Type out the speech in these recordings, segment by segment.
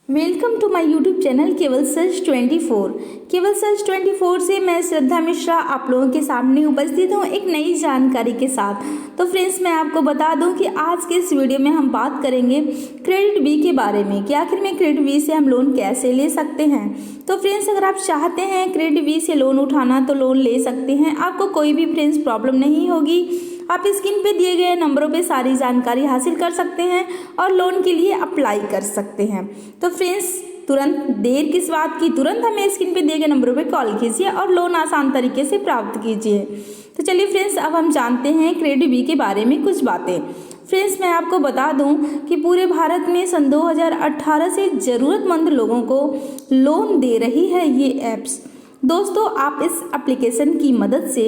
Welcome to my YouTube channel Keval search 24। Keval search 24 से मैं श्रद्धा मिश्रा आप लोगों के सामने उपस्थित हूँ एक नई जानकारी के साथ। तो फ्रेंड्स, मैं आपको बता दूं कि आज के इस वीडियो में हम बात करेंगे क्रेडिट बी के बारे में कि आखिर में क्रेडिट बी से हम लोन कैसे ले सकते हैं। तो फ्रेंड्स, अगर आप चाहते हैं क्रेडिट बी से लोन उठाना तो लोन ले सकते हैं, आपको कोई भी फ्रेंड्स प्रॉब्लम नहीं होगी। आप स्क्रीन पे दिए गए नंबरों पे सारी जानकारी हासिल कर सकते हैं और लोन के लिए अप्लाई कर सकते हैं। तो फ्रेंड्स, तुरंत देर किस बात की, तुरंत हमें स्क्रीन पे दिए गए नंबरों पे कॉल कीजिए और लोन आसान तरीके से प्राप्त कीजिए। तो चलिए फ्रेंड्स, अब हम जानते हैं क्रेडिट बी के बारे में कुछ बातें। फ्रेंड्स, मैं आपको बता दूं कि पूरे भारत में सन 2018 से ज़रूरतमंद लोगों को लोन दे रही है ये ऐप्स। दोस्तों, आप इस एप्लीकेशन की मदद से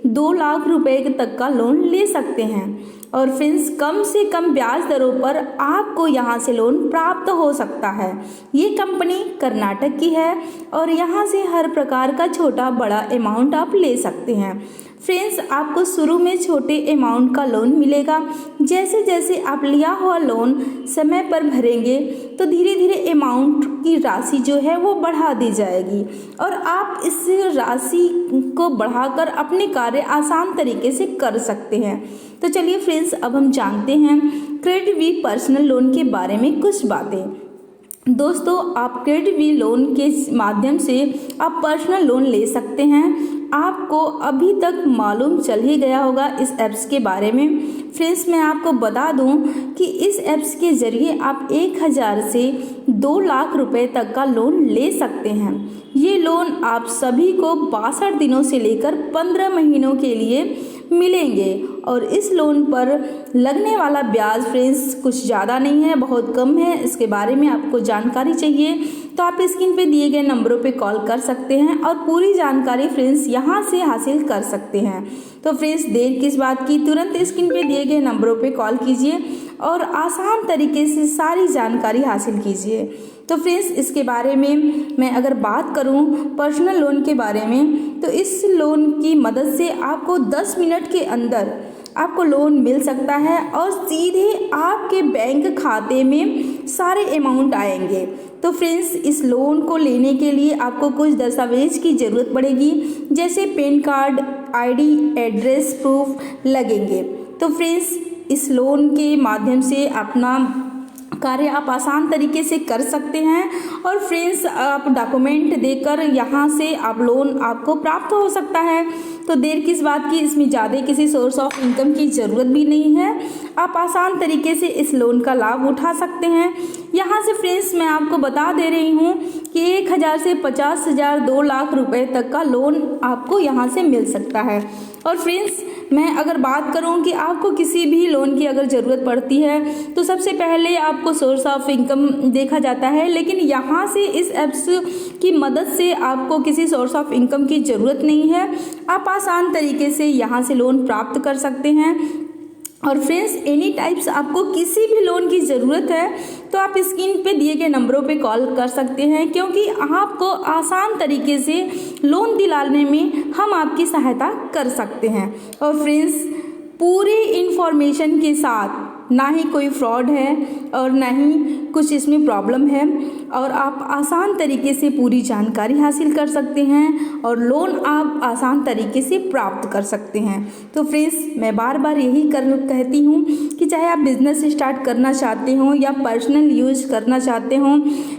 2 लाख रुपए तक का लोन ले सकते हैं और फ्रेंड्स, कम से कम ब्याज दरों पर आपको यहां से लोन प्राप्त हो सकता है। ये कंपनी कर्नाटक की है और यहां से हर प्रकार का छोटा बड़ा अमाउंट आप ले सकते हैं। फ्रेंड्स, आपको शुरू में छोटे अमाउंट का लोन मिलेगा। जैसे जैसे आप लिया हुआ लोन समय पर भरेंगे तो धीरे धीरे अमाउंट की राशि जो है वो बढ़ा दी जाएगी और आप इस राशि को बढ़ाकर अपने कार्य आसान तरीके से कर सकते हैं। तो चलिए फ्रेंड्स, अब हम जानते हैं क्रेडिट बी पर्सनल लोन के बारे में कुछ बातें। दोस्तों, आप क्रेडिट बी लोन के माध्यम से आप पर्सनल लोन ले सकते हैं। आपको अभी तक मालूम चल ही गया होगा इस ऐप्स के बारे में। फ्रेंड्स, मैं आपको बता दूं कि इस ऐप्स के जरिए आप 1000 से 2 लाख रुपए तक का लोन ले सकते हैं। ये लोन आप सभी को 62 दिनों से लेकर 15 महीनों के लिए मिलेंगे और इस लोन पर लगने वाला ब्याज फ्रेंड्स कुछ ज़्यादा नहीं है, बहुत कम है। इसके बारे में आपको जानकारी चाहिए तो आप स्क्रीन पे दिए गए नंबरों पे कॉल कर सकते हैं और पूरी जानकारी फ्रेंड्स यहाँ से हासिल कर सकते हैं। तो फ्रेंड्स, देर किस बात की, तुरंत स्क्रीन पे दिए गए नंबरों पे कॉल कीजिए और आसान तरीके से सारी जानकारी हासिल कीजिए। तो फ्रेंड्स, इसके बारे में मैं अगर बात करूं पर्सनल लोन के बारे में, तो इस लोन की मदद से आपको 10 मिनट के अंदर आपको लोन मिल सकता है और सीधे आपके बैंक खाते में सारे अमाउंट आएंगे। तो फ्रेंड्स, इस लोन को लेने के लिए आपको कुछ दस्तावेज की ज़रूरत पड़ेगी, जैसे pan card, ID, address proof लगेंगे। तो फ्रेंड्स, इस लोन के माध्यम से अपना कार्य आप आसान तरीके से कर सकते हैं और फ्रेंड्स, आप डॉक्यूमेंट देकर यहाँ से आप लोन आपको प्राप्त हो सकता है। तो देर किस बात की, इसमें ज़्यादा किसी सोर्स ऑफ इनकम की ज़रूरत भी नहीं है। आप आसान तरीके से इस लोन का लाभ उठा सकते हैं। यहाँ से फ्रेंड्स, मैं आपको बता दे रही हूँ कि 1000 से 50,000 2 लाख रुपए तक का लोन आपको यहाँ से मिल सकता है। और फ्रेंड्स, मैं अगर बात करूं कि आपको किसी भी लोन की अगर ज़रूरत पड़ती है तो सबसे पहले आपको सोर्स ऑफ इनकम देखा जाता है, लेकिन यहाँ से इस ऐप्स की मदद से आपको किसी सोर्स ऑफ इनकम की ज़रूरत नहीं है। आप आसान तरीके से यहाँ से लोन प्राप्त कर सकते हैं। और फ्रेंड्स, एनी टाइप्स आपको किसी भी लोन की ज़रूरत है तो आप स्क्रीन पे दिए गए नंबरों पे कॉल कर सकते हैं, क्योंकि आपको आसान तरीके से लोन दिलाने में हम आपकी सहायता कर सकते हैं। और फ्रेंड्स, पूरी इन्फॉर्मेशन के साथ, ना ही कोई फ्रॉड है और ना ही कुछ इसमें प्रॉब्लम है, और आप आसान तरीके से पूरी जानकारी हासिल कर सकते हैं और लोन आप आसान तरीके से प्राप्त कर सकते हैं। तो फ्रेंड्स, मैं बार बार यही कहती हूँ कि चाहे आप बिजनेस स्टार्ट करना चाहते हो या पर्सनल यूज करना चाहते हो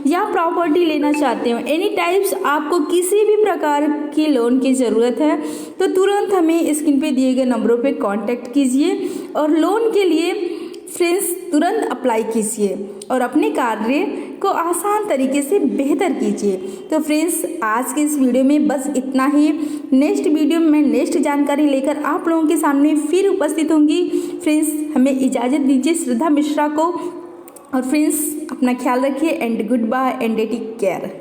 या प्रॉपर्टी लेना चाहते हो, एनी टाइप्स आपको किसी भी प्रकार की लोन की ज़रूरत है तो तुरंत हमें स्क्रीन पे दिए गए नंबरों पे कांटेक्ट कीजिए और लोन के लिए फ्रेंड्स तुरंत अप्लाई कीजिए और अपने कार्य को आसान तरीके से बेहतर कीजिए। तो फ्रेंड्स, आज के इस वीडियो में बस इतना ही। नेक्स्ट वीडियो में मैं नेक्स्ट जानकारी लेकर आप लोगों के सामने फिर उपस्थित होंगी। फ्रेंड्स, हमें इजाज़त दीजिए श्रद्धा मिश्रा को। और फ्रेंड्स, अपना ख्याल रखिए and good bye and take care.